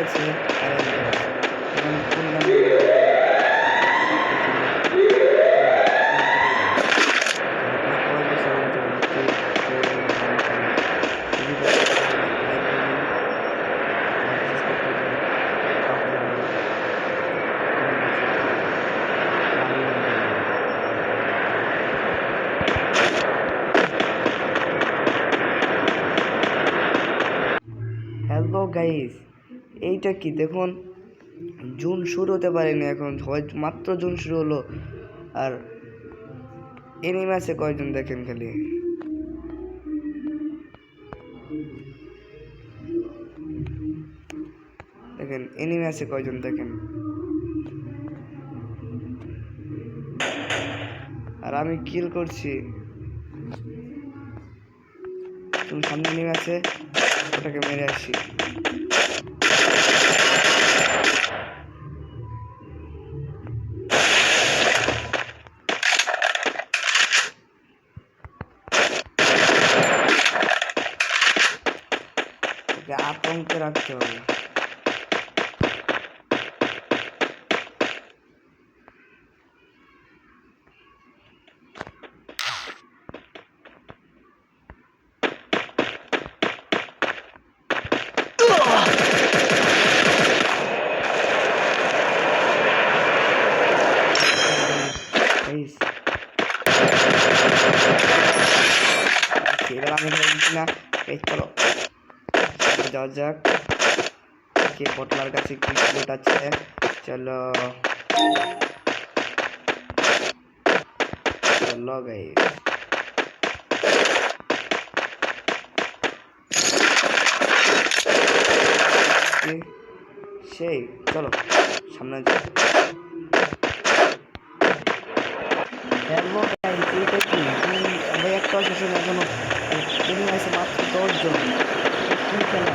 আছে আর একটা আছে এখন কোন গান হ্যালো গাইস, এইটা কি দেখুন, জুন শুরু হতে পারেনি এখন, মাত্র জুন শুরু হলো আর এনিমে আছে কয়জন দেখেন খালি। দেখেন এনিমে আছে কয়জন দেখেন, আর আমি কিল করছি। তুমি সামনে এনিমে আছে, ওটাকে মেরে আসি। আতঙ্কে রাখতে হবে। এবার আমি দিচ্ছি না, এই চলো যাওয়া যাক। কে বটলার কাছে কি বোট আছে, চলো চলো গাইস। সেই চলো সামনে যাই। হ্যালো গাইস, এইটা কি ভাই, একটা সেশন এখনো আছে মাত্র 10 জন, কি খেলা।